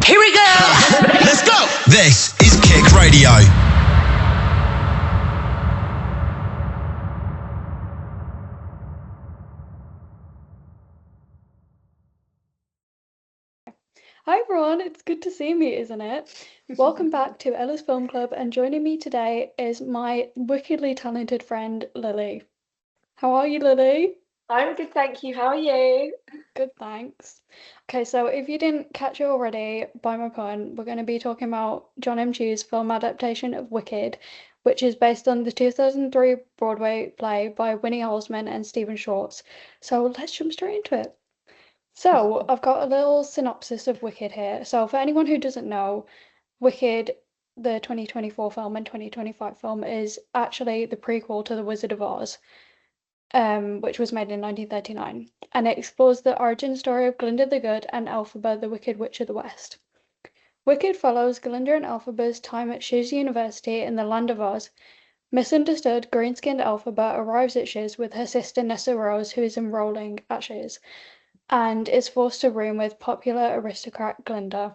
Here we go! Let's go! This is KIC Radio. Hi everyone, it's good to see me, isn't it? Welcome back to Ella's Film Club, and joining me today is my wickedly talented friend Lily. How are you, Lily? I'm good, thank you. How are you? Good, thanks. Okay, so if you didn't catch it already by my pun, we're going to be talking about John M. Chu's film adaptation of Wicked, which is based on the 2003 Broadway play by Winnie Holzman and Stephen Schwartz. So let's jump straight into it. So, I've got a little synopsis of Wicked here. So, for anyone who doesn't know, Wicked, the 2024 film and 2025 film, is actually the prequel to The Wizard of Oz, which was made in 1939, and it explores the origin story of Glinda the Good and Elphaba, the Wicked Witch of the West. Wicked follows Glinda and Elphaba's time at Shiz University in the Land of Oz. Misunderstood, green-skinned Elphaba arrives at Shiz with her sister Nessa Rose, who is enrolling at Shiz, and is forced to room with popular aristocrat Glinda.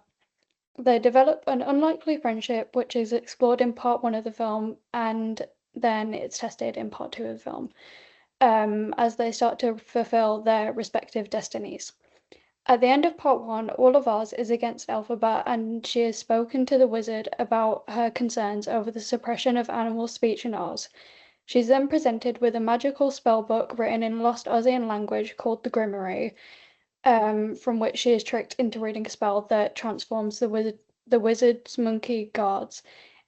They develop an unlikely friendship, which is explored in part 1 of the film, and then it's tested in part 2 of the film, as they start to fulfill their respective destinies. At the end of part 1, all of Oz is against Elphaba, and she has spoken to the wizard about her concerns over the suppression of animal speech in Oz. She's then presented with a magical spell book written in Lost Ozian language called the Grimoire, from which she is tricked into reading a spell that transforms the wizard's monkey guards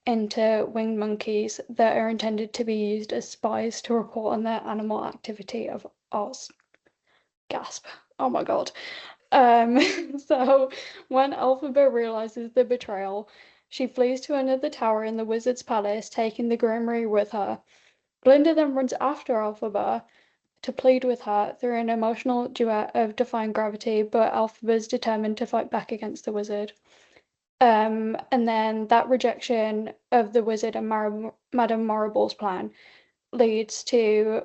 into winged monkeys that are intended to be used as spies to report on the animal activity of Oz. Gasp. Oh my god. So when Elphaba realizes the betrayal, she flees to another tower in the wizard's palace, taking the Grimoire with her. Glinda then runs after Elphaba to plead with her through an emotional duet of defying gravity, but Elphaba's determined to fight back against the wizard. And then that rejection of the wizard and Madame Marible's plan leads to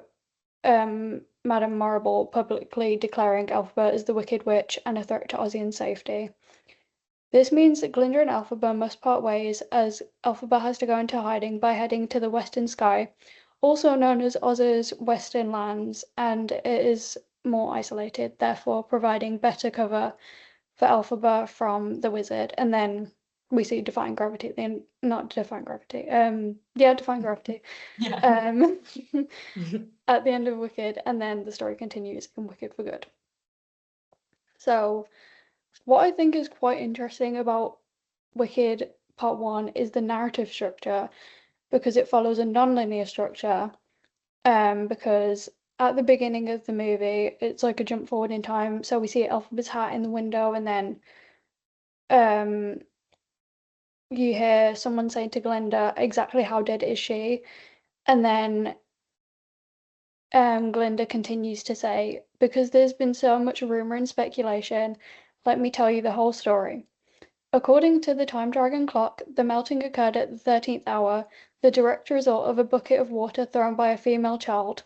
Madame Marble publicly declaring Elphaba as the Wicked Witch and a threat to Ozian safety. This means that Glinda and Elphaba must part ways, as Elphaba has to go into hiding by heading to the Western Sky, also known as Oz's Western Lands, and it is more isolated, therefore providing better cover for Elphaba from the wizard. And then we see Defying Gravity, not Defying Gravity, Defying Gravity, Yeah. at the end of Wicked, and then the story continues in Wicked for Good. So, what I think is quite interesting about Wicked Part 1 is the narrative structure, because it follows a non-linear structure, because at the beginning of the movie, it's like a jump forward in time, so we see Elphaba's hat in the window, and then you hear someone saying to Glinda, exactly how dead is she? And then Glinda continues to say, because there's been so much rumour and speculation, let me tell you the whole story. According to the Time Dragon clock, the melting occurred at the 13th hour, the direct result of a bucket of water thrown by a female child.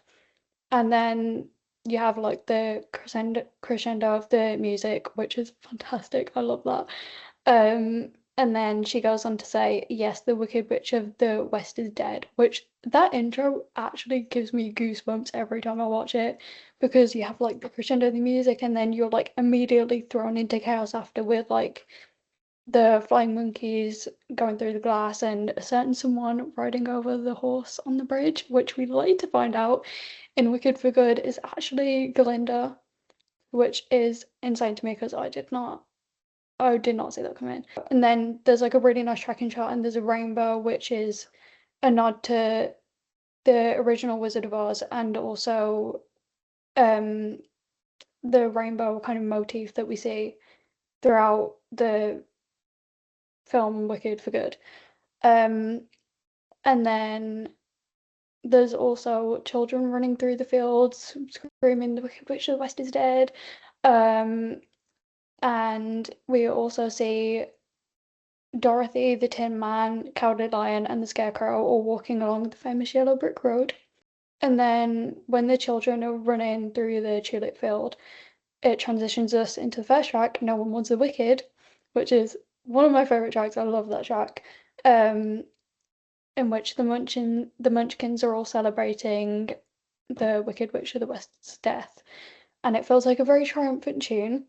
And then you have like the crescendo of the music, which is fantastic. I love that. And then she goes on to say, yes, the Wicked Witch of the West is dead, which that intro actually gives me goosebumps every time I watch it, because you have like the crescendo of the music, and then you're like immediately thrown into chaos after with like the flying monkeys going through the glass and a certain someone riding over the horse on the bridge, which we later find out in Wicked for Good is actually Glinda, which is insane to me because I did not see that come in. And then there's like a really nice tracking shot, and there's a rainbow, which is a nod to the original Wizard of Oz, and also the rainbow kind of motif that we see throughout the film Wicked for Good. And then there's also children running through the fields screaming the Wicked Witch of the West is dead. And we also see Dorothy, the Tin Man, Cowardly Lion, and the Scarecrow all walking along the famous yellow brick road. And then when the children are running through the tulip field, it transitions us into the first track, No One Wants the Wicked, which is one of my favorite tracks. I love that track. Um, in which the Munchkins are all celebrating the Wicked Witch of the West's death, and it feels like a very triumphant tune.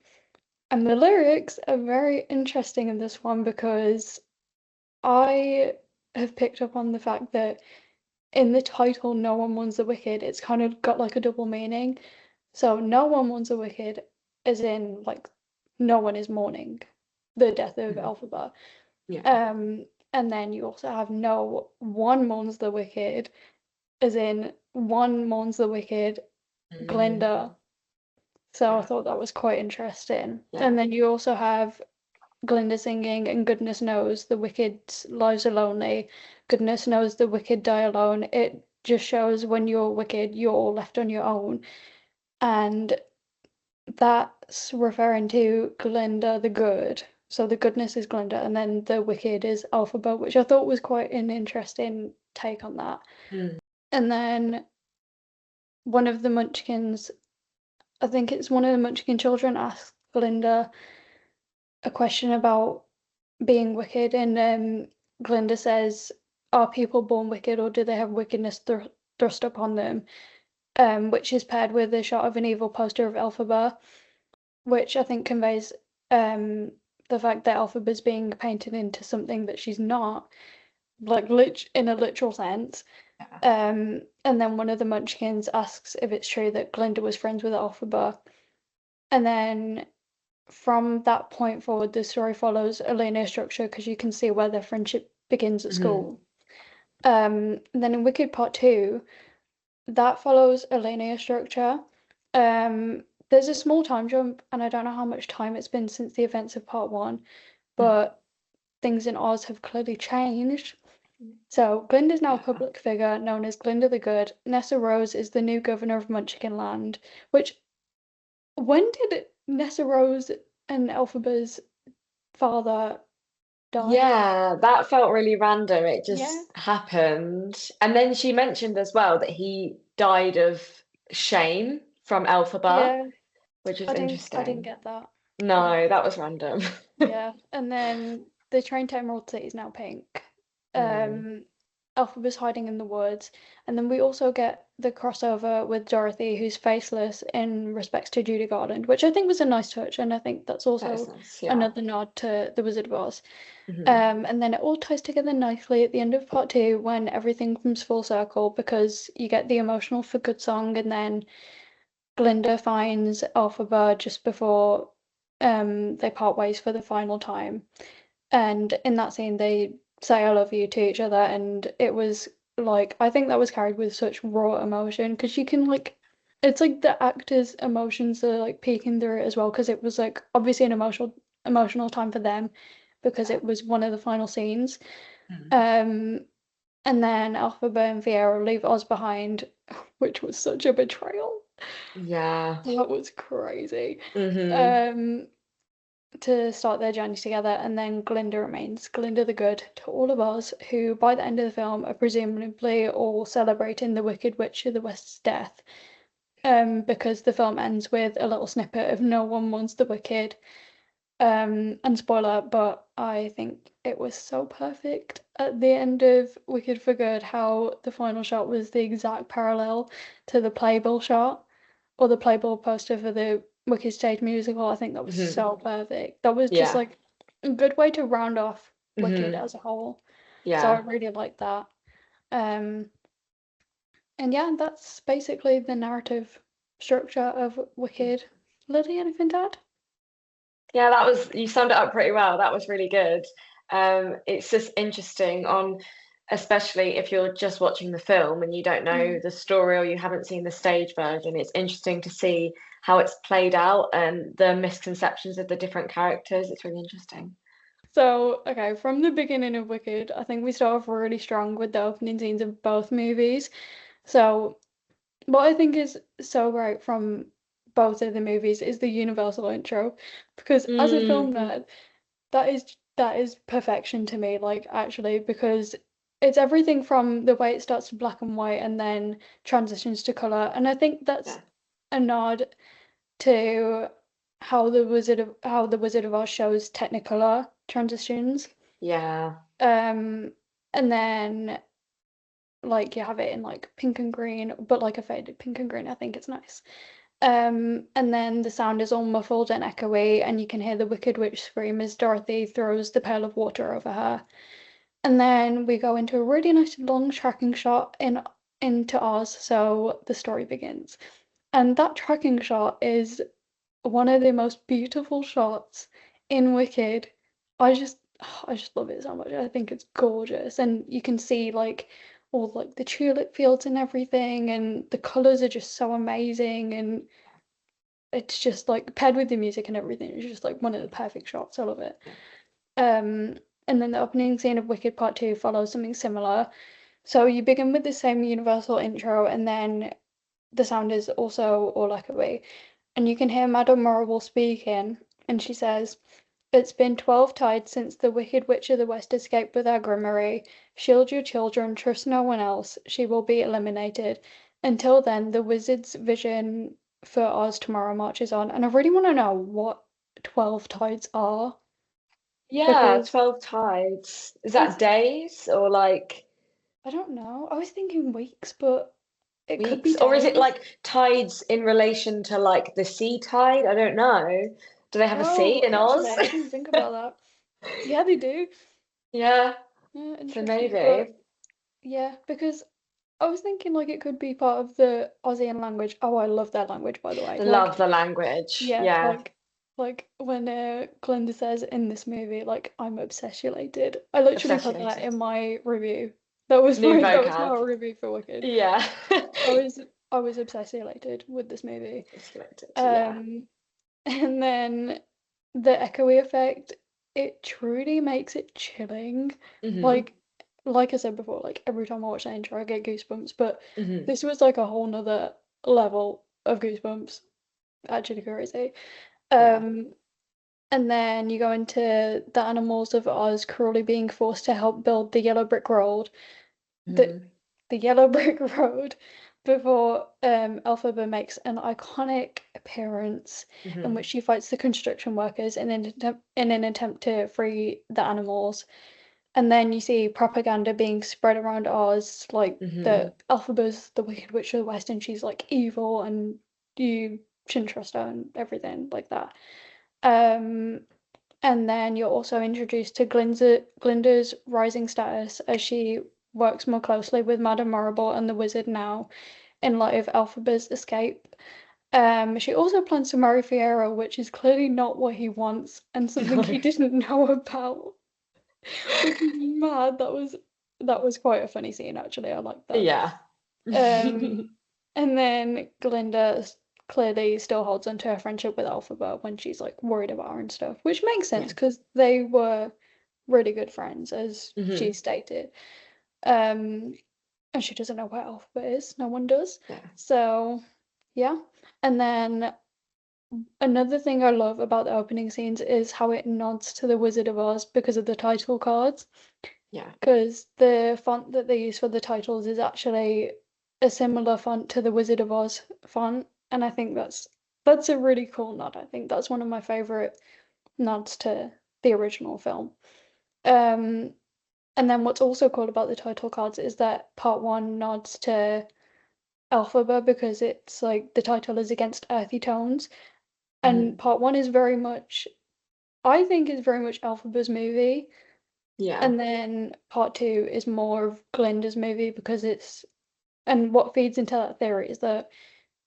And the lyrics are very interesting in this one because I have picked up on the fact that in the title "No One Mourns the Wicked," it's kind of got like a double meaning. So no one mourns the wicked, as in like no one is mourning the death of Elphaba. Yeah. And then you also have no one mourns the wicked, as in one mourns the wicked, Glinda. So I thought that was quite interesting. Yeah. And then you also have Glinda singing, and goodness knows the wicked's lives are lonely. Goodness knows the wicked die alone. It just shows when you're wicked, you're all left on your own. And that's referring to Glinda the good. So the goodness is Glinda, and then the wicked is Elphaba, which I thought was quite an interesting take on that. And then one of the Munchkins, I think it's one of the Munchkin children, asks Glinda a question about being wicked, and Glinda says, "Are people born wicked, or do they have wickedness thrust upon them?" Which is paired with a shot of an evil poster of Elphaba, which I think conveys the fact that Elphaba's being painted into something that she's not, like in a literal sense. And then one of the Munchkins asks if it's true that Glinda was friends with Elphaba, and then from that point forward, the story follows a linear structure because you can see where their friendship begins at school. Then in Wicked Part 2, that follows a linear structure. There's a small time jump, and I don't know how much time it's been since the events of Part 1, but things in Oz have clearly changed. So Glinda's now a public figure known as Glinda the Good. Nessa Rose is the new governor of Munchkinland, which, when did Nessa Rose and Elphaba's father die? Yeah, that felt really random. It just Yeah. happened. And then she mentioned as well that he died of shame from Elphaba, Yeah, which is I didn't interesting. get that. No, that was random. Yeah, and then the train to Emerald City is now pink. Elphaba's hiding in the woods, and then we also get the crossover with Dorothy, who's faceless in respects to Judy Garland, which I think was a nice touch, and I think that's That is also nice, yeah. another nod to The Wizard of Oz. And then it all ties together nicely at the end of Part 2 when everything comes full circle because you get the emotional for good song, and then Glinda finds Elphaba just before they part ways for the final time. And in that scene, they say "I love you" to each other, and it was like, I think that was carried with such raw emotion because you can like, it's like the actors' emotions are like peeking through it as well because it was like obviously an emotional time for them because it was one of the final scenes. And then Elphaba and Fiera leave Oz behind, which was such a betrayal. Yeah. That was crazy. Mm-hmm. To start their journey together, and then Glinda remains, Glinda the Good, to all of us who, by the end of the film, are presumably all celebrating the Wicked Witch of the West's death. Because the film ends with a little snippet of "No one wants the wicked." And spoiler, but I think it was so perfect at the end of Wicked for Good how the final shot was the exact parallel to the Playbill shot or the Playbill poster for the Wicked stage musical. I think that was so perfect. That was just Yeah. like a good way to round off Wicked Mm-hmm. as a whole. So I Yeah. really like that. And yeah, that's basically the narrative structure of Wicked. Lily, anything to add? Yeah, you summed it up pretty well. That was really good. It's just interesting especially if you're just watching the film and you don't know the story or you haven't seen the stage version. It's interesting to see how it's played out and the misconceptions of the different characters. It's really interesting. So, okay, from the beginning of Wicked, I think we start off really strong with the opening scenes of both movies. So, what I think is so great from both of the movies is the universal intro, because as a film nerd, that is perfection to me, like actually, because it's everything from the way it starts with black and white and then transitions to color, and I think that's a nod to how the Wizard of Oz shows Technicolor transitions. Yeah. Um, and then like you have it in like pink and green, but like a faded pink and green. I think it's nice. And then the sound is all muffled and echoey, and you can hear the Wicked Witch scream as Dorothy throws the pail of water over her. And then we go into a really nice long tracking shot into Oz, so the story begins. And that tracking shot is one of the most beautiful shots in Wicked. I just love it so much. I think it's gorgeous, and you can see like all like the tulip fields and everything, and the colors are just so amazing, and it's just like paired with the music and everything. It's just like one of the perfect shots. I love it. Um, and then the opening scene of Wicked Part 2 follows something similar. So you begin with the same universal intro, and then the sound is also all echoey. And you can hear Madame Morrible speaking, and she says, "It's been 12 tides since the Wicked Witch of the West escaped with our grimoire. Shield your children, trust no one else. She will be eliminated. Until then, the wizard's vision for Oz tomorrow marches on." And I really want to know what 12 tides are, Yeah, because 12 tides. Is because that days or like I don't know. I was thinking weeks, but it could be weeks? Or is it days. like tides in relation to like the sea tide? I don't know. Do they have a sea Oh, in actually, Oz? I didn't think about that. Yeah, they do. Yeah, Yeah, so interesting. But maybe. yeah, because I was thinking like it could be part of the Aussian language. Oh, I love their language, by the way. Love Like, the language. yeah, Yeah, like when Glinda says in this movie, like, "I'm obsessulated." I literally put that obsessulated. in my review. That was New my vocab. whole review for Wicked. Yeah. I was I was obsessulated with this movie. Obsessulated. Yeah. Um, and then the echoey effect, it truly makes it chilling. Hmm. Like like I said before, like every time I watch that intro I get goosebumps, but Hmm. this was like a whole nother level of goosebumps. Actually crazy. Yeah. Um and then you go into the animals of Oz cruelly being forced to help build the yellow brick road. The Hmm. the yellow brick road before Elphaba makes an iconic appearance in Hmm. which she fights the construction workers in an attempt to free the animals. And then you see propaganda being spread around Oz, like Hmm. the Elphaba's the Wicked Witch of the West, and she's like evil, and you shouldn't trust her and everything like that. Um, and then you're also introduced to Glinda's rising status as she works more closely with Madame Marable and the wizard now in light of Elphaba's escape. She also plans to marry Fiero, which is clearly not what he wants and something he didn't know about, which is mad. That was quite a funny scene actually. I like that. Yeah. Um, and then Glinda clearly still holds on to her friendship with Elphaba when she's like worried about her and stuff, which makes sense Yeah. because they were really good friends, as she Hmm. stated. Um, and she doesn't know where Elphaba is. No one does. Yeah. So, yeah. And then another thing I love about the opening scenes is how it nods to the Wizard of Oz because of the title cards. Yeah. Because the font that they use for the titles is actually a similar font to the Wizard of Oz font, and I think that's a really cool nod. I think that's one of my favorite nods to the original film. Um, and then what's also cool about the title cards is that part one nods to Elphaba because it's like the title is against earthy tones, and Hmm. part one is very much, I think, is very much Elphaba's movie. Yeah. And then part two is more of Glinda's movie because it's, and what feeds into that theory is that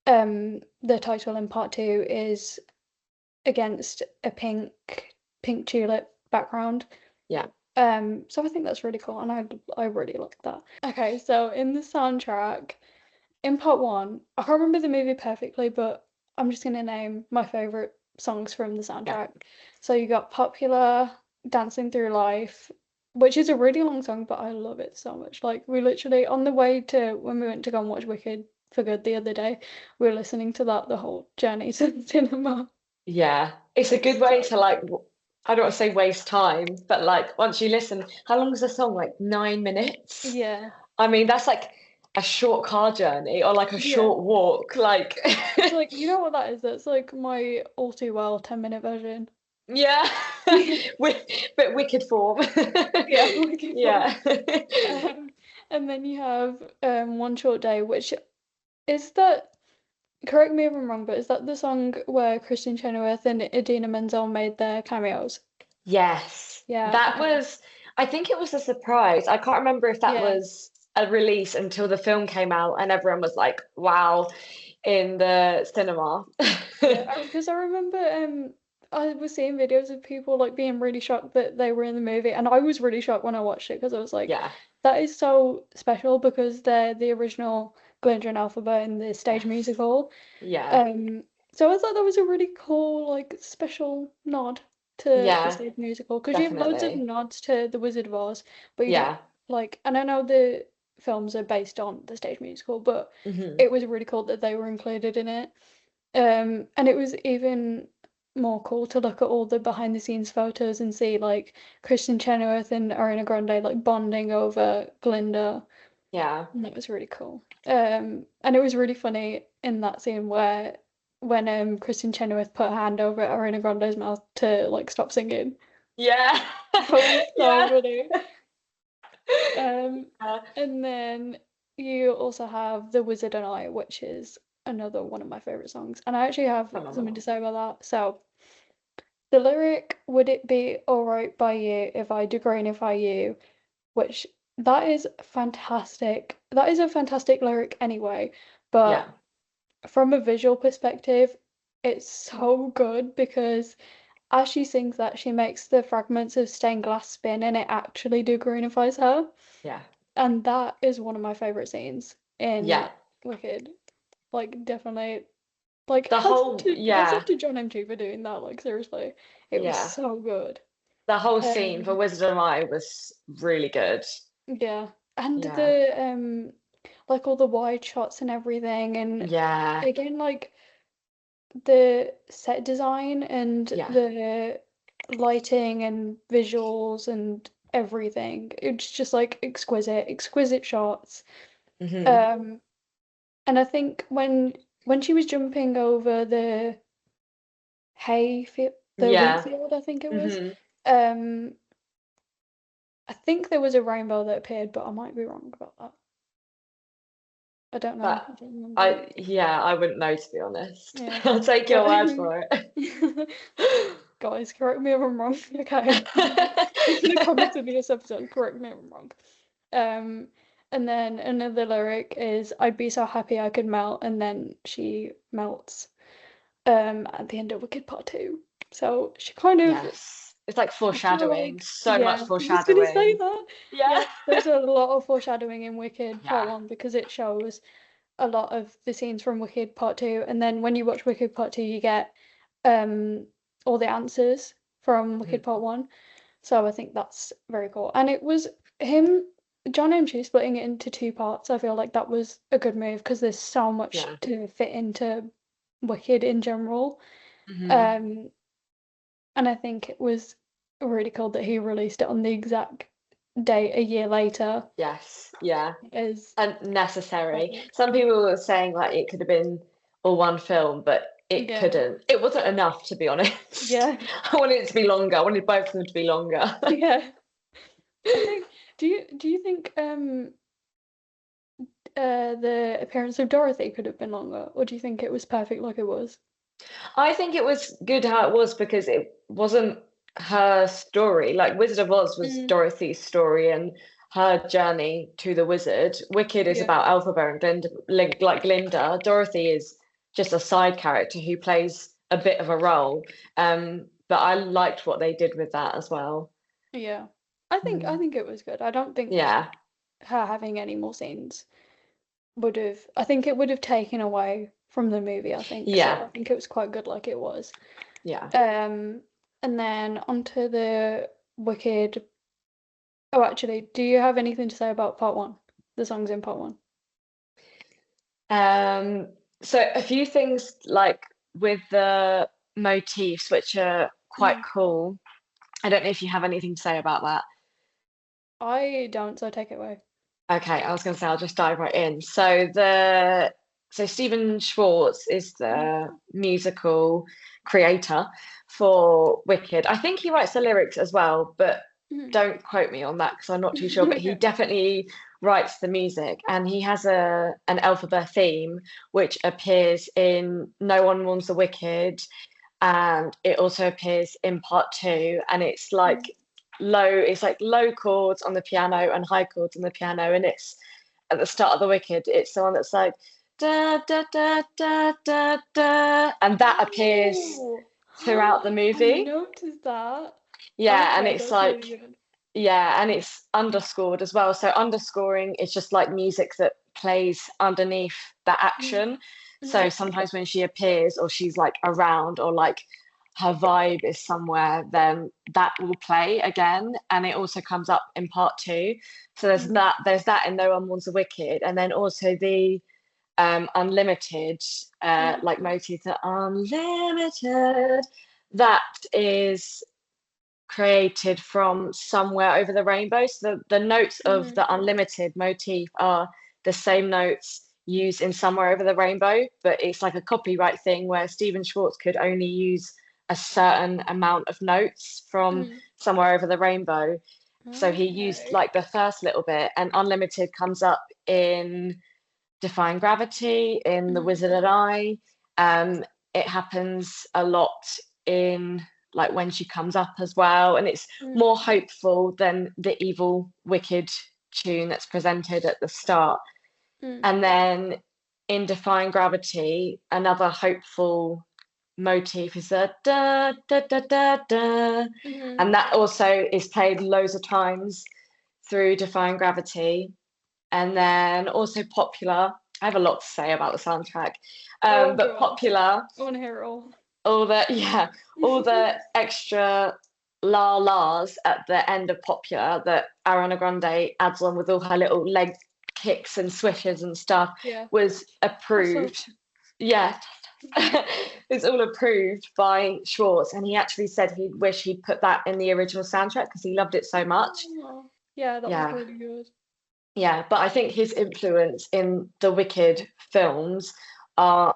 the title in part two is against a pink tulip background. Yeah. So I think that's really cool, and I really like that. Okay, so in the soundtrack, in part one, I can't remember the movie perfectly, but I'm just gonna name my favorite songs from the Yeah. soundtrack. So you got Popular, Dancing Through Life, which is a really long song, but I love it so much. Like we literally on the way to when we went to go and watch Wicked for good the other day, we were listening to that the whole journey to the cinema. Yeah. It's a good It's way so to like, I don't want to say waste time, but like once you listen, how long is the song? Like 9 minutes? yeah, I mean, that's like a short car journey or like a yeah. short walk. Like, It's like you know what that is? That's like my all too well 10-minute version. Yeah. But wicked form. Yeah, Wicked Form. Yeah. Um, and then you have One Short Day, which is that, correct me if I'm wrong, but is that the song where Kristen Chenoweth and Idina Menzel made their cameos? Yes. Yeah, That was, I think it was a surprise. I can't remember if that yeah, was a release until the film came out and everyone was like, wow, in the cinema. yeah. Because I remember I was seeing videos of people like being really shocked that they were in the movie, and I was really shocked when I watched it because I was like, Yeah. that is so special because they're the original Glinda and Alphaba in the stage Yes. musical. Yeah. Um, so I thought that was a really cool, like, special nod to the Yeah, stage musical because you have loads of definitely. nods to The Wizard of Oz, but you don't Yeah. like. And I know the films are based on the stage musical, but Hmm. it was really cool that they were included in it. And it was even more cool to look at all the behind the scenes photos and see like Kristen Chenoweth and Ariana Grande like bonding over Glinda. Yeah. And that was really cool. And it was really funny in that scene where when Kristen Chenoweth put her hand over Ariana Grande's mouth to like stop singing. Yeah. That was so Yeah. funny. Um, Yeah. and then you also have The Wizard and I, which is another one of my favorite songs. And I actually have something to Phenomenal. say about that. So the lyric, "Would it be alright by you if I degreenify you?" Which that is fantastic. That is a fantastic lyric anyway, but Yeah. from a visual perspective, it's so good because as she sings that, she makes the fragments of stained glass spin and it actually degrunifies her. Yeah. And that is one of my favorite scenes in Yeah. Wicked. Like definitely like The whole, hats off yeah. to John M. for doing that, like seriously. It was Yeah. so good. The whole scene for Um Wizard of Eye was really good. yeah. And Yeah. the like all the wide shots and everything and Yeah. again like the set design and Yeah. the lighting and visuals and everything. It's just like exquisite, exquisite shots. Hmm. Um, and I think when she was jumping over the hay field, the wheat Yeah. field, I think it was. Hmm. Um, I think there was a rainbow that appeared, but I might be wrong about that. I don't know. But I don't remember. yeah, I wouldn't know to be honest. Yeah, I'll take but your word for it. guys, correct me if I'm wrong. Okay, in the comments of this episode, correct me if I'm wrong. Um, and then another lyric is "I'd be so happy I could melt," and then she melts. At the end of Wicked Part Two. So she kind of, Yes. It's like I feel foreshadowing, like, so much yeah, I was gonna say foreshadowing. that. Yeah. Yeah, there's a lot of foreshadowing in Wicked Part Yeah. One because it shows a lot of the scenes from Wicked Part Two, and then when you watch Wicked Part Two, you get um all the answers from Wicked Mhm. Part One. So I think that's very cool. And it was him, John M. Chu splitting it into two parts. I feel like that was a good move because there's so much Yeah. to fit into Wicked in general. Hmm. Um, and I think it was really cool that he released it on the exact date a year later Yes. Yeah. as And necessary. perfect. Some people were saying like it could have been all one film, but it Yeah, couldn't. It wasn't enough, to be honest. yeah, I wanted it to be longer. I wanted both of them to be longer. yeah. I think. Do you think the appearance of Dorothy could have been longer, or do you think it was perfect like it was? I think it was good how it was because it wasn't her story. Like Wizard of Oz was Mm, Dorothy's story and her journey to the wizard. Wicked is yeah, about Elphaba and Glinda, like Glinda. Dorothy is just a side character who plays a bit of a role. But I liked what they did with that as well. yeah. I think it was good. I don't think Yeah, her having any more scenes would have. I think it would have taken away from the movie. I think so. yeah, I think it was quite good like it was. yeah. Um, and then onto the Wicked. Oh, actually, do you have anything to say about part one? The songs in part one. Um, so a few things like with the motifs, which are quite Mm. cool. I don't know if you have anything to say about that. I don't, so take it away. Okay, I was going to say I'll just dive right in. So the so Stephen Schwartz is the musical creator for Wicked. I think he writes the lyrics as well, but Mhm. don't quote me on that because I'm not too sure. But he Okay. definitely writes the music, and he has an Elphaba theme which appears in No One Mourns the Wicked, and it also appears in part two, and it's like low chords on the piano and high chords on the piano, and it's at the start of the Wicked, it's the one that's like da da da da da da, and that appears Oh, throughout the I movie. noticed that. Yeah, and Okay, it's that's really like good. yeah, and it's underscored as well. So underscoring is just like music that plays underneath that Mhm. action. So Mhm. sometimes when she appears or she's like around or like her vibe is somewhere, then that will play again. And it also comes up in part two. So Mhm. there's that in No One Wants a Wicked, and then also the unlimited Mhm. like motif, the unlimited, that is created from Somewhere Over the Rainbow. So the notes of Mhm. the unlimited motif are the same notes used in Somewhere Over the Rainbow, but it's like a copyright thing where Stephen Schwartz could only use a certain amount of notes from Mhm. Somewhere Over the Rainbow. So he used Okay. like the first little bit, and Unlimited comes up in Defying Gravity, in The Mhm. Wizard and I. Um, it happens a lot in like when she comes up as well, and it's Mhm. more hopeful than the evil, wicked tune that's presented at the start. Mhm. And then in Defying Gravity, another hopeful motif is a da da da da da, Mhm. and that also is played loads of times through Defying Gravity. And then also Popular. I have a lot to say about the soundtrack, Oh, but go on. Popular, I want to hear it all. all the yeah, all the extra la las at the end of Popular that Ariana Grande adds on with all her little leg kicks and swishes and stuff Yeah. was Also, approved. Yeah, it's all approved by Schwartz, and he actually said he'd wish he'd put that in the original soundtrack because he loved it so much. oh, yeah, that was Yeah. really good. Yeah, but I think his influence in the Wicked films are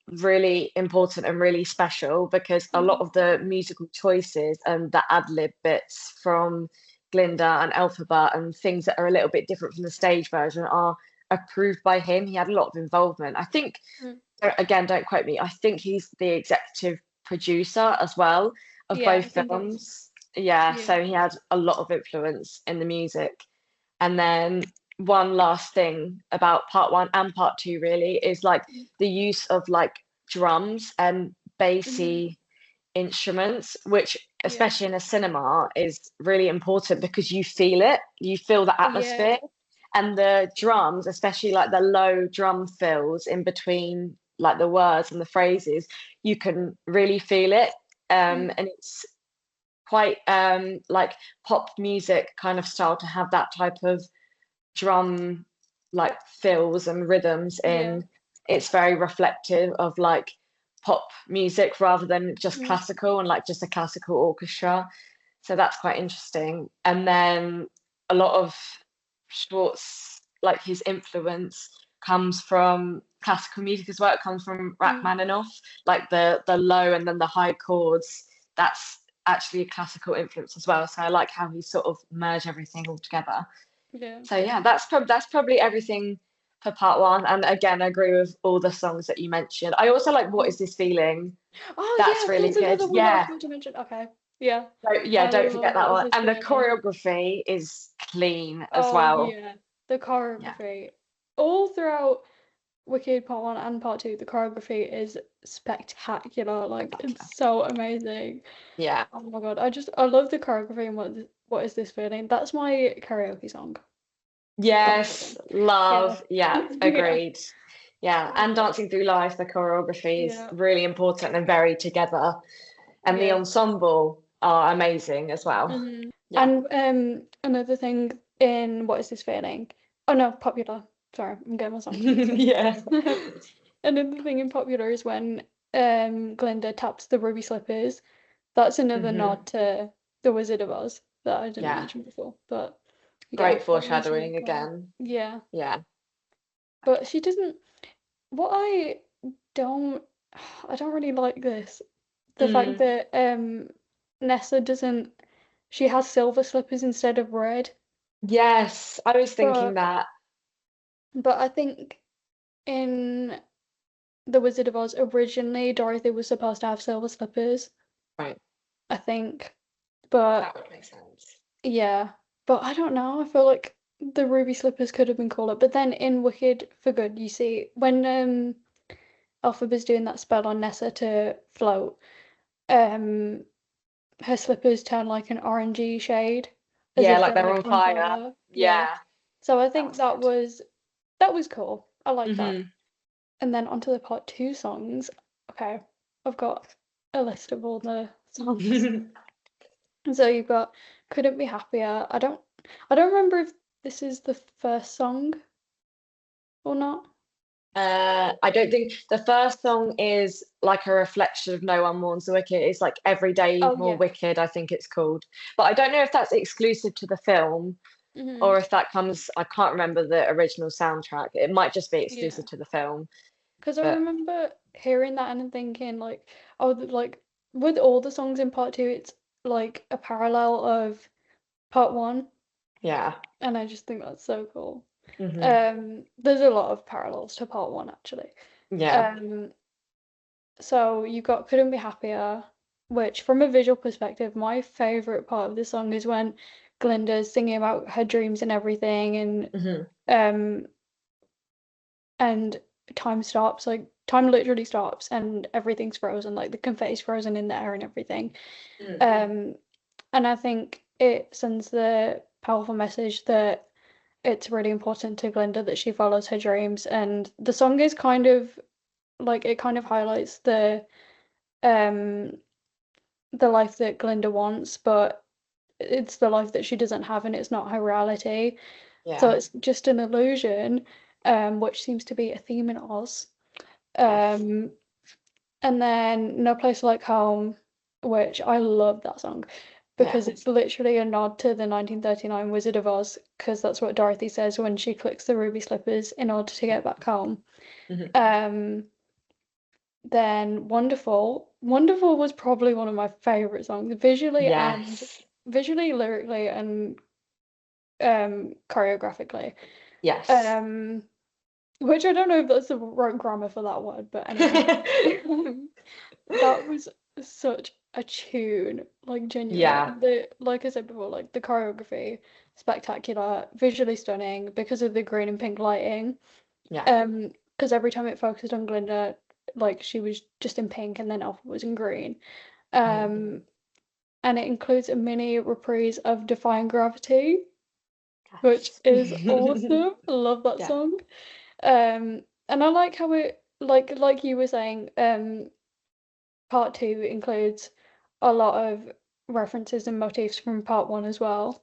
really important and really special because a lot Mhm. of the musical choices and the ad lib bits from Glinda and Elphaba and things that are a little bit different from the stage version are approved by him. He had a lot of involvement. I think, Mhm. again, don't quote me, I think he's the executive producer as well of Yeah, I both think that's films. Yeah, yeah. so he had a lot of influence in the music. And then one last thing about part one and part two really is like the use of like drums and Mhm. bassy instruments, which Yeah. especially in a cinema is really important because you feel it, you feel the Yeah. atmosphere. And the drums, especially like the low drum fills in between like the words and the phrases, you can really feel it. Mm. And it's quite like pop music kind of style to have that type of drum like fills and rhythms Yeah. in. It's very reflective of like pop music rather than just Mm. classical and like just a classical orchestra. So that's quite interesting. And then a lot of Schwartz, like his influence comes from classical music as well. It comes from Mm. Rachmaninoff, like the low and then the high chords. That's actually a classical influence as well. So I like how he sort of merged everything all together. Yeah. So yeah, that's probably everything for part one. And again, I agree with all the songs that you mentioned. I also like What Mm. Is This Feeling? Oh That's yeah, really that's good. another one I was Yeah. about to mention. Okay. Yeah. So yeah, I don't forget love that What Is one. This And the Feeling? choreography is clean as Oh well. yeah. The Yeah. choreography. All throughout Wicked Part 1 and Part 2, the choreography is spectacular. Like Spectacular. it's so amazing. Yeah. Oh my god, I love the choreography and what is this feeling? That's my karaoke song. Yes, Yeah. love. Yeah, Yeah. agreed. Yeah. And Dancing Through Life, the choreography is Yeah. really important and very together. And the Yeah. ensemble are amazing as well. Hmm. Yeah. And another thing in What Is This Feeling? Oh no, Popular. Sorry, I'm getting my songs mixed up. Yeah. Another thing in Popular is when Glinda taps the ruby slippers. That's another Hmm. nod to the Wizard of Oz that I didn't Yeah. mention before. But yeah, Great that was really foreshadowing cool. again. Yeah. Yeah. But Okay. she doesn't what don't I don't really like this. The fact Mm. that Nessa doesn't she has silver slippers instead of red. Yes, I was thinking But that. I think in The Wizard of Oz originally Dorothy was supposed to have silver slippers, Right, I think. But that would make sense. yeah. But I don't know, I feel like the ruby slippers could have been cooler. But then in Wicked for Good, you see when Elphaba's doing that spell on Nessa to float, um her slippers turn like an orangey shade, as Yeah, if like they're they're like on on fire. fire. Yeah. Yeah, So I that think was good. that was cool. I like that. Hmm. And then onto the part two songs. Okay, I've got a list of all the songs. So you've got Couldn't Be Happier. I don't remember if this is the first song or not. I don't think the first song is like a reflection of No One Mourns the Wicked. It's like Every Day Oh More yeah. Wicked, I think it's called. But I don't know if that's exclusive to the film Hmm. or if that comes, I can't remember the original soundtrack. It might just be exclusive Yeah. to the film. Because I But remember hearing that and thinking like, oh, like with all the songs in part two, it's like a parallel of part one, yeah. and I just think that's so cool. Hmm. There's a lot of parallels to part one actually. Yeah. Um, so you got Couldn't Be Happier, which from a visual perspective, my favorite part of the song is when Glinda's singing about her dreams and everything, Hmm. um, and time stops, like time literally stops, and everything's frozen, like the confetti's frozen in the air and everything. Mm. Um, and I think it sends the powerful message that it's really important to Glinda that she follows her dreams, and the song is kind of like it kind of highlights um the life that Glinda wants, but it's the life that she doesn't have and it's not her reality. So Yeah. it's just an illusion, which seems to be a theme in Oz. Yes. Um, and then No Place Like Home, which I love that song Yeah. because it's literally a nod to the 1939 Wizard of Oz, because that's what Dorothy says when she clicks the ruby slippers in order to get back home. Hmm. Um, then Wonderful. Wonderful was probably one of my favorite songs, Yes. visually, lyrically, and choreographically. Yes. Um, which I don't know if that's the right grammar for that word, but anyway. That was such a tune, like genuinely. Yeah. And the like I said before, like the choreography, spectacular, visually stunning because of the green and pink lighting. Yeah. Because every time it focused on Glinda, like she was just in pink and then Alpha was in green. Mhm. Um, and it includes a mini reprise of Defying Gravity, which is Yes. awesome. I love that Yeah. song. And I like how it like you were saying, part two includes a lot of references and motifs from part one as well.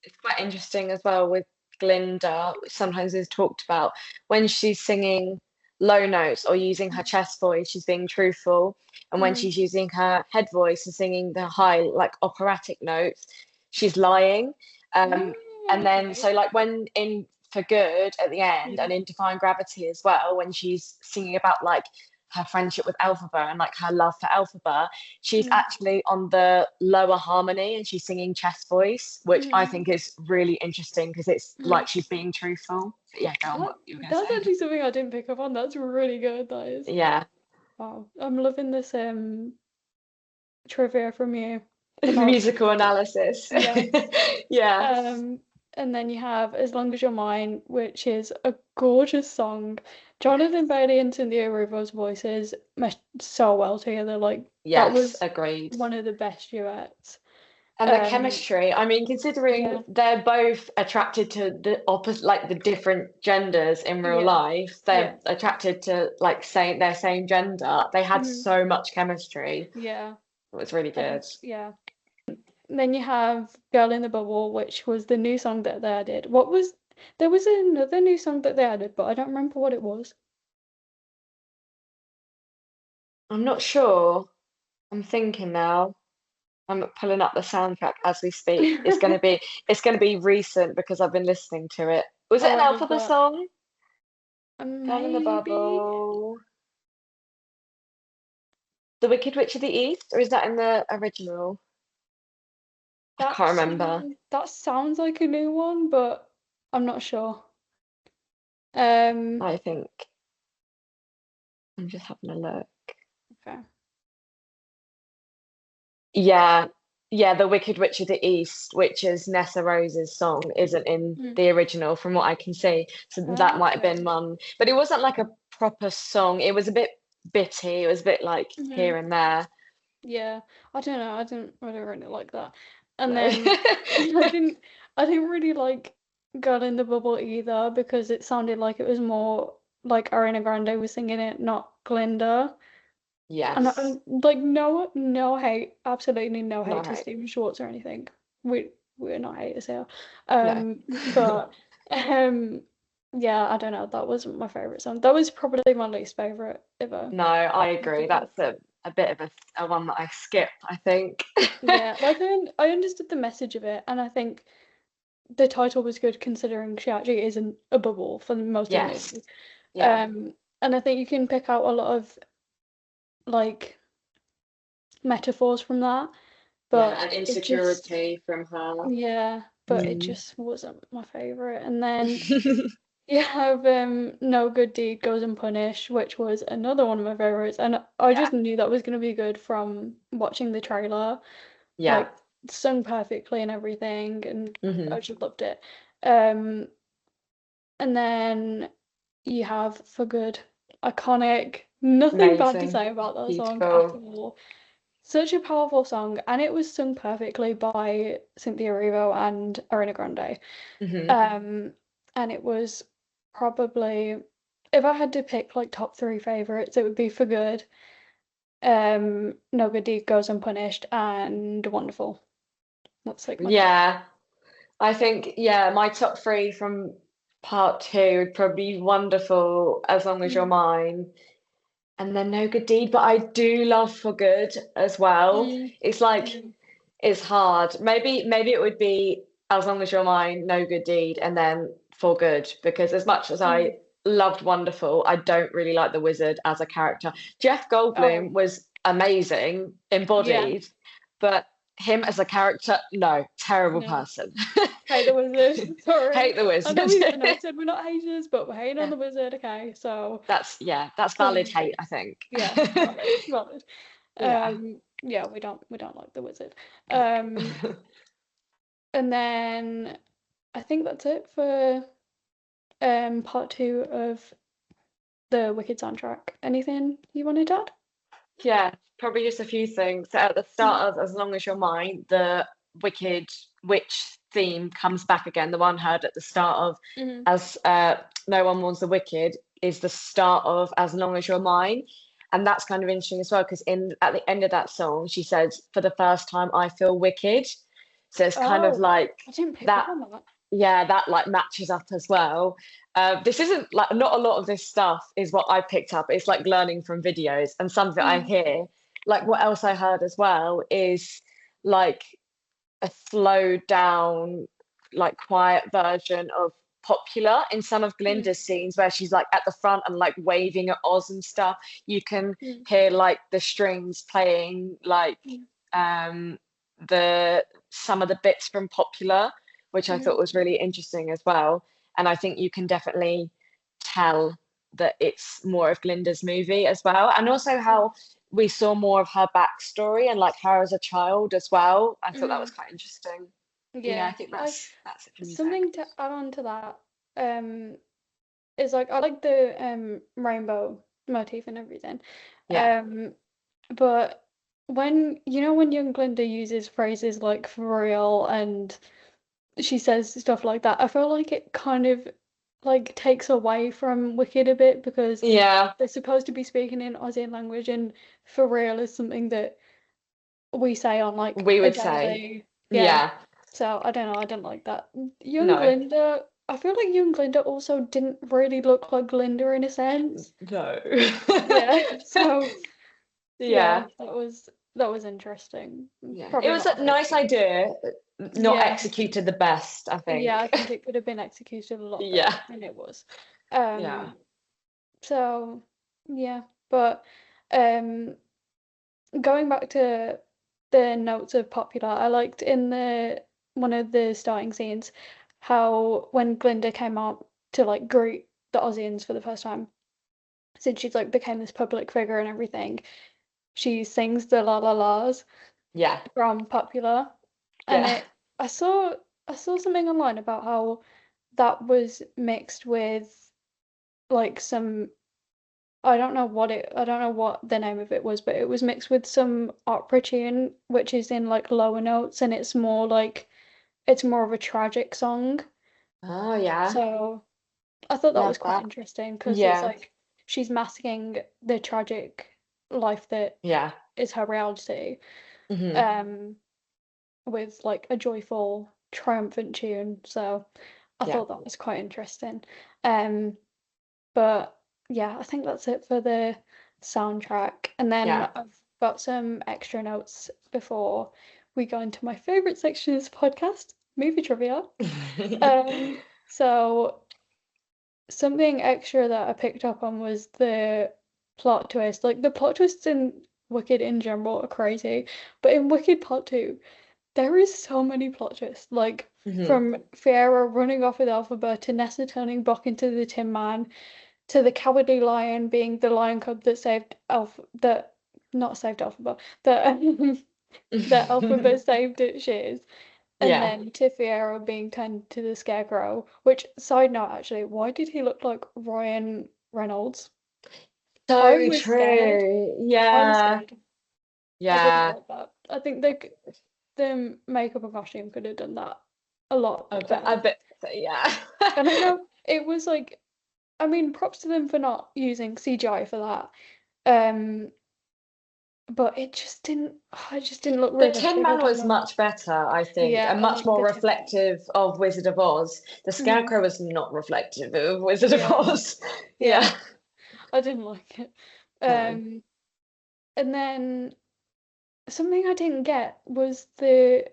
It's quite interesting as well with Glinda, which sometimes is talked about when she's singing low notes or using her chest voice, she's being truthful. And when Mm. she's using her head voice and singing the high, like operatic notes, she's lying. Um, and then, Okay. so like when in For Good at the end Yeah. and in Defying Gravity as well, when she's singing about like her friendship with Elphaba and like her love for Elphaba, she's Mm. actually on the lower harmony and she's singing chest voice, which I Mm. think is really interesting because it's Mm. like she's being truthful. But yeah, go on, That what you were going to that's say. actually something I didn't pick up on. That's really good, that is. Yeah. Wow. I'm loving this trivia from you about Musical analysis. yes. Yeah. Um, and then you have As Long as You're Mine, which is a gorgeous song. Jonathan Yes. Bailey and Cynthia Erivo's voices mesh so well together. Like that Yes, was agreed. one of the best duets. And the Um, chemistry, I mean, considering yeah, they're both attracted to the opposite, like the different genders in real yeah, life, they're yeah, attracted to like saying their same gender. They had mhm, so much chemistry. yeah, It was really good. and yeah. Then you have Girl in the Bubble, which was the new song that they added. There was another new song that they added, but I don't remember what it was. I'm not sure. I'm thinking now. I'm pulling up the soundtrack as we speak. It's gonna be recent because I've been listening to it. Was it Oh, an I love Alphabet that. song? Girl in the Maybe Bubble. The Wicked Witch of the East, or is that in the original? I can't remember. that sounds like a new one, but I'm not sure. Um, I think I'm just having a look. okay. Yeah, yeah, The Wicked Witch of the East, which is Nessa Rose's song, isn't in Mm. the original from what I can see. So that might have Okay. been one, but it wasn't like a proper song. It was a bit bitty. It was a bit like Mhm. here and there. Yeah, I don't know. I didn't really like that. And No. then I didn't really like Girl in the Bubble either because it sounded like it was more like Ariana Grande was singing it, not Glinda. And Yes. like no hate, absolutely no hate Not to right. Stephen Schwartz or anything. We're not haters here. No. But yeah, I don't know. That wasn't my favorite song. That was probably my least favorite ever. No, I agree. That's a bit of a one that I skip, I think. Yeah, like I understood the message of it, and I think the title was good considering she actually isn't a bubble for most of the Yes. movie. Yeah. And I think you can pick out a lot of like metaphors from that, Yeah, but and it just insecurity from her. yeah, but it Mm. just wasn't my favorite. And then you have No Good Deed Goes Unpunished, which was another one of my favorites, and I Yeah. just knew that was gonna be good from watching the trailer. Yeah. Like sung perfectly and everything, and Hmm. I just loved it. Um, and then you have For Good, iconic. Nothing bad to Amazing. say about that song at Beautiful. all. Such a powerful song, and it was sung perfectly by Cynthia Erivo and Ariana Grande. Hmm. Um, and it was probably, if I had to pick like top three favorites, it would be For Good, No Good Deed Goes Unpunished, and Wonderful. That's like my top. Yeah. I think, yeah, my top three from part two would probably be Wonderful, As Long as You're Mm. Mine, and then No Good Deed. But I do love For Good as well. Mm. It's like Mm. it's hard. Maybe it would be As Long as You're Mine, No Good Deed, and then For Good, because as much as Mm. I loved Wonderful, I don't really like the Wizard as a character. Jeff Oh, Goldblum was amazing, yeah. embodied, but him as a character, no, terrible No. person. Hate the wizard. Sorry. Hate the Wizard. I know we said we're not haters, but we're hating on Yeah, the wizard, okay? So that's valid clean hate, break. I think. Yeah, valid, valid. Yeah. Yeah, we don't like the wizard. Um, and then I think that's it for part two of the Wicked soundtrack. Anything you wanted to add? Yeah, probably just a few things. So at the Mm. start of As Long as You're Mine, the Wicked Witch theme comes back again. The one heard at the start of Mm. As No One Warns the Wicked is the start of As Long as You're Mine. And that's kind of interesting as well, because in at the end of that song, she says, "For the first time, I feel wicked." So it's kind of Oh, like I didn't pick up that, on that. yeah, that like matches up as well. This isn't like not a lot of this stuff is what I picked up. It's like learning from videos and some of it I Mm. hear. Like what else I heard as well is like a slowed down, like quiet version of Popular in some of Mm. Glinda's scenes where she's like at the front and like waving at Oz and stuff. You can Mm. hear like the strings playing like Mm. um the some of the bits from Popular, which I Mm. thought was really interesting as well. And I think you can definitely tell that it's more of Glinda's movie as well. And also how we saw more of her backstory and like her as a child as well. I thought that was Mm. quite interesting. Yeah, I Yeah, think I that's it for music. something to add on to that. Is like I like the rainbow motif and everything. Yeah. Um, but when you know when young Glinda uses phrases like for real and she says stuff like that, I feel like it kind of like takes away from Wicked a bit because Yeah, they're supposed to be speaking in Aussie language and for real is something that we say on like we a would say. daily, yeah. Yeah. So I don't know, I didn't like that. Young No. Glinda, I feel like young Glinda also didn't really look like Glinda in a sense. No. Yeah, so yeah, Yeah. that was interesting. Yeah. It Probably was not a my nice favorite. idea, not Yeah, executed the best, I yeah, think. I think it could have been executed a lot better, Yeah. and it was. Yeah. Um, So yeah, but um, going back to the notes of popular, I liked in the one of the starting scenes how when Glinda came out to like greet the Aussians for the first time, since she's like became this public figure and everything, she sings the La La La's Yeah, from Popular, and yeah. it I saw something online about how that was mixed with like some I don't know what the name of it was, but it was mixed with some opera tune which is in like lower notes and it's more of a tragic song. Oh yeah, So I thought that love was quite that. interesting because it's Yeah. like she's masking the tragic life that Yeah. is her reality, Hmm. um, with like a joyful, triumphant tune. So I Yeah. thought that was quite interesting. Um, But yeah, I think that's it for the soundtrack. And then Yeah. I've got some extra notes before we go into my favorite section of this podcast, movie trivia. So something extra that I picked up on was the plot twist. Like the plot twists in Wicked in general are crazy, but in Wicked Part 2, there is so many plot twists. Like Hmm. from Fiera running off with Elphaba to Nessa turning back into the Tin Man to the Cowardly Lion being the lion cub that saved that not saved Alphaba that that Alphaba saved at Shears, and Yeah. then to Fiero being turned to the Scarecrow. Which side note, actually, why did he look like Ryan Reynolds? I So was scared. true. I was Yeah. scared. I didn't Yeah. like that. I think the makeup and costume could have done that a lot I better. bet so, yeah. And I know it was like, I mean, props to them for not using CGI for that. Um, but it just didn't look The Tin realistic. I Man don't was know. much better, I think, Yeah, and I much like more the Tin Man. reflective of Wizard of Oz. The Mm, Scarecrow was not reflective of Wizard of yeah, Oz. yeah, Yeah. I didn't like it. No. Um, and then something I didn't get was the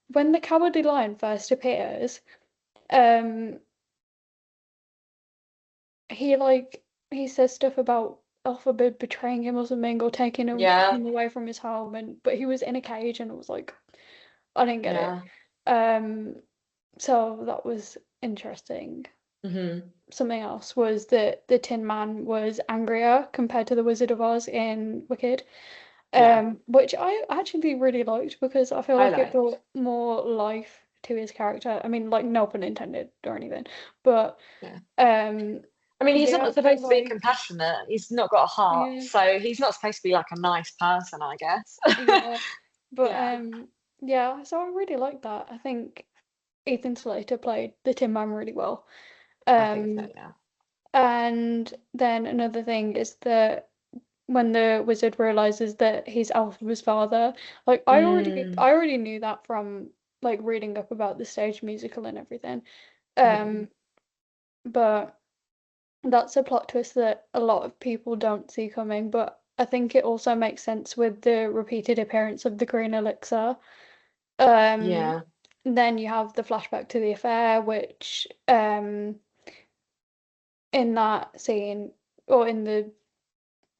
when the Cowardly Lion first appears, um, he he says stuff about Elphaba betraying him or something or taking Yeah. him away from his home, and but he was in a cage and it was like I didn't get it. Yeah. Um, so that was interesting. Hmm. Something else was that the Tin Man was angrier compared to the Wizard of Oz in Wicked, Yeah. which I actually really liked because I feel I like it liked. brought more life to his character. I mean, like no pun intended or anything, but Yeah. um, I mean, he's yeah, not I feel supposed to be like compassionate. He's not got a heart, yeah, so he's not supposed to be like a nice person, I guess. yeah, but Yeah, yeah. So I really liked that. I think Ethan Slater played the Tin Man really well. I think so. Um, Yeah. and then another thing is that when the wizard realizes that he's Alpha's father. Like Mm, I already knew that from like reading up about the stage musical and everything. mhm. Um, but that's a plot twist that a lot of people don't see coming, but I think it also makes sense with the repeated appearance of the green elixir. Um, Yeah. then you have the flashback to the affair, which in that scene or in the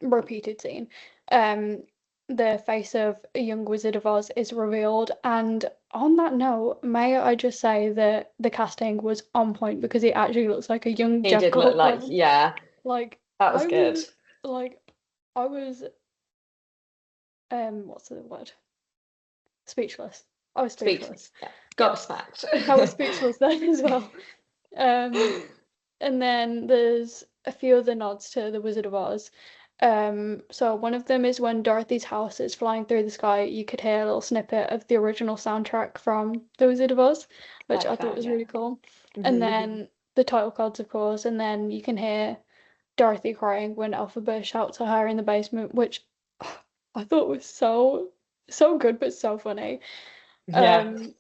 repeated scene, um, the face of a young Wizard of Oz is revealed. And on that note, may I just say that the casting was on point because he actually looks like a young He Jeff did look like, Goldblum. yeah, Like that was I good. was like I was what's the word? Speechless. I was speechless. Speechless. Yeah. Yeah, Gobsmacked. I was speechless then as well. Um, and then there's a few other nods to the Wizard of Oz. So one of them is when Dorothy's house is flying through the sky, you could hear a little snippet of the original soundtrack from The Wizard of Oz, which I Like thought that, was yeah. really cool. And Hmm. then the title cards, of course, and then you can hear Dorothy crying when Elphaba shouts at her in the basement, which I thought was so good but so funny. Yeah. Um,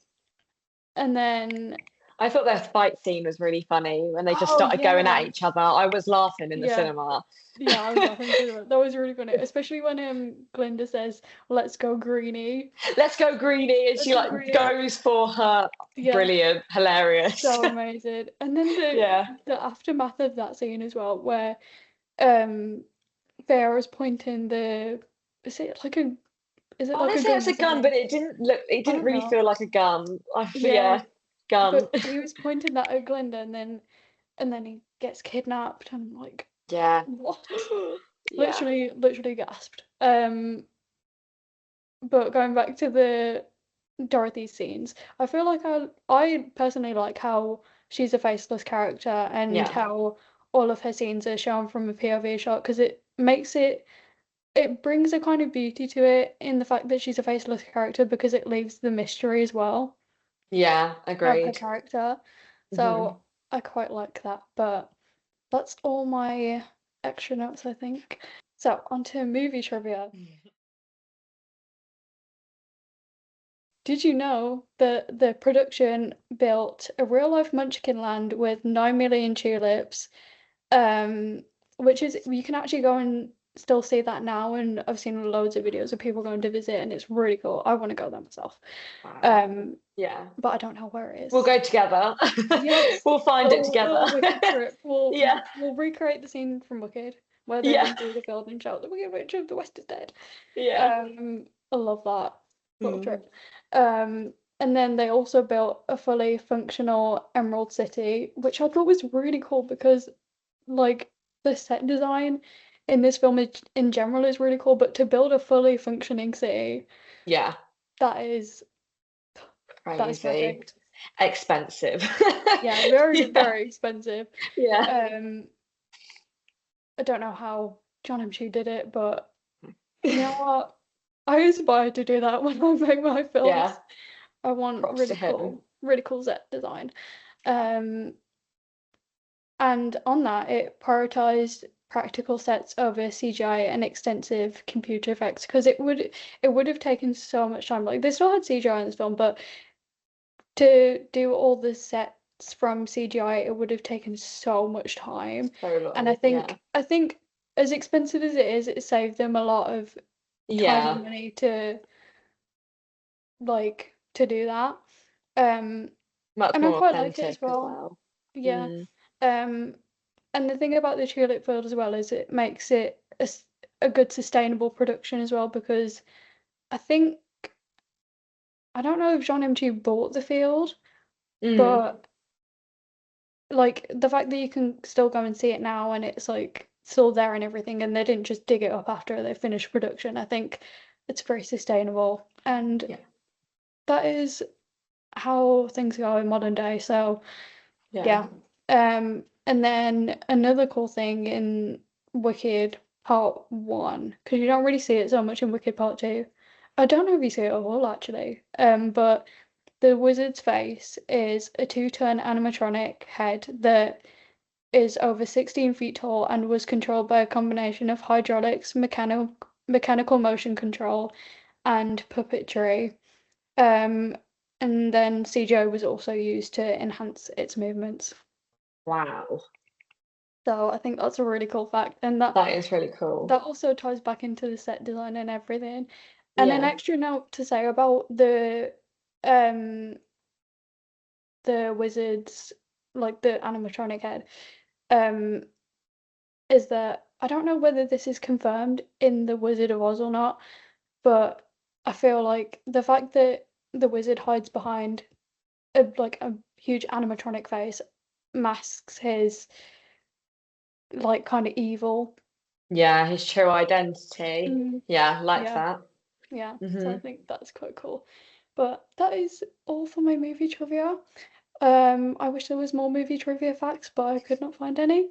and then I thought their fight scene was really funny when they just oh started going at yeah, each other. I was laughing in the yeah. cinema. Yeah, I was laughing too. That was really funny, especially when Glinda says, "Let's go, Greenie." Let's go, Greenie. And Let's she go, like Greenie. goes for her. Yeah, Brilliant. Hilarious. so amazing. And then Yeah. the aftermath of that scene as well, where Vera's pointing the is it like a is I it want like to a say gun it's or a gun, something? but it didn't look. It I didn't don't really know. feel like a gun. Yeah, Yeah, gun. but he was pointing that at Glinda, and then he gets kidnapped, and I'm like, Yeah, what? yeah, Literally gasped. But going back to the Dorothy scenes, I feel like I personally like how she's a faceless character and yeah, how all of her scenes are shown from a POV shot because it brings a kind of beauty to it in the fact that she's a faceless character because it leaves the mystery as well yeah. of her Agreed. character. Hmm. So I quite like that. But that's all my extra notes, I think. So onto movie trivia. Did you know that the production built a real life Munchkin land with 9 million tulips? Um, which is you can actually go and still see that now, and I've seen loads of videos of people going to visit, and it's really cool. I want to go there myself. Wow. Um, Yeah. but I don't know where it We'll is. go together. Yes, We'll find it together. little Wicked trip. We'll Yeah, we'll recreate the scene from Wicked where they yeah, run through the field and shout, "The Wicked Witch of the West is dead." yeah. I love that little Mm. trip. And then they also built a fully functional Emerald City, which I thought was really cool because like the set design in this film in general is really cool, but to build a fully functioning city, Yeah, that is that is crazy. perfect. Expensive. Yeah, very, Yeah, very expensive. yeah. Um, I don't know how John M. Chu did it, but you know what? I aspire to do that when I make my Yeah, films. I want props to him. really cool set design. Um, and on that, it prioritized practical sets over CGI and extensive computer effects because it would have taken so much time. Like they still had CGI in this film, but to do all the sets from CGI, it would have taken so much time. So And long. Yeah. I think as expensive as it is, it saved them a lot of time and Yeah. money to do that. Um, Much and I more quite like it authentic as as well. well. Yeah. Mm. Um, and the thing about the tulip field as well is it makes it a good sustainable production as well because I think I don't know if Jean M2 bought the field, Mm. but like the fact that you can still go and see it now and it's like still there and everything, and they didn't just dig it up after they finished production, I think it's very sustainable. And Yeah. that is how things go in modern day. So Yeah. yeah. And then another cool thing in Wicked Part 1, because you don't really see it so much in Wicked Part 2. I don't know if you see it at all actually. But the wizard's face is a two-turn animatronic head that is over 16 feet tall and was controlled by a combination of hydraulics, mechanical motion control, and puppetry. Um, and then CGI was also used to enhance its movements. Wow. So I think that's a really cool fact, and That is really cool. that also ties back into the set design and everything. And an Yeah. extra note to say about um the wizards, like the animatronic head, um, is that I don't know whether this is confirmed in the Wizard of Oz or not, but I feel like the fact that the wizard hides behind a huge animatronic face masks his like kind of evil. Yeah, his true identity. Mm, Yeah, like yeah. that. Yeah, so I Hmm. think that's quite cool. But that is all for my movie trivia. I wish there was more movie trivia facts, but I could not find any.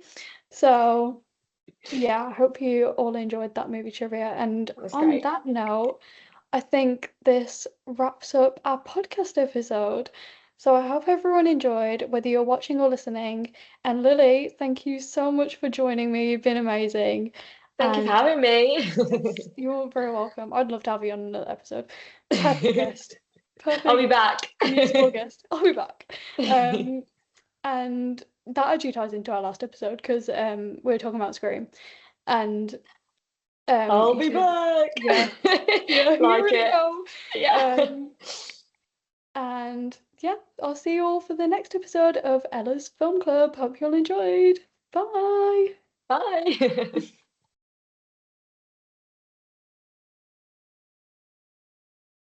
So yeah, I hope you all enjoyed that movie trivia. And That was on great. that note, I think this wraps up our podcast episode. So I hope everyone enjoyed, whether you're watching or listening. And Lily, thank you so much for joining me. You've been amazing. Thank you for And having me. yes, you're very welcome. I'd love to have you on another episode. Perfect guest. I'll be Perfect back. musical guest. I'll be back. And that actually ties into our last episode because we were talking about Scream. And I'll you be said, back. yeah, yeah, here Like we it. go. Yeah. And yeah, I'll see you all for the next episode of Ella's Film Club. Hope you all enjoyed. Bye. Bye.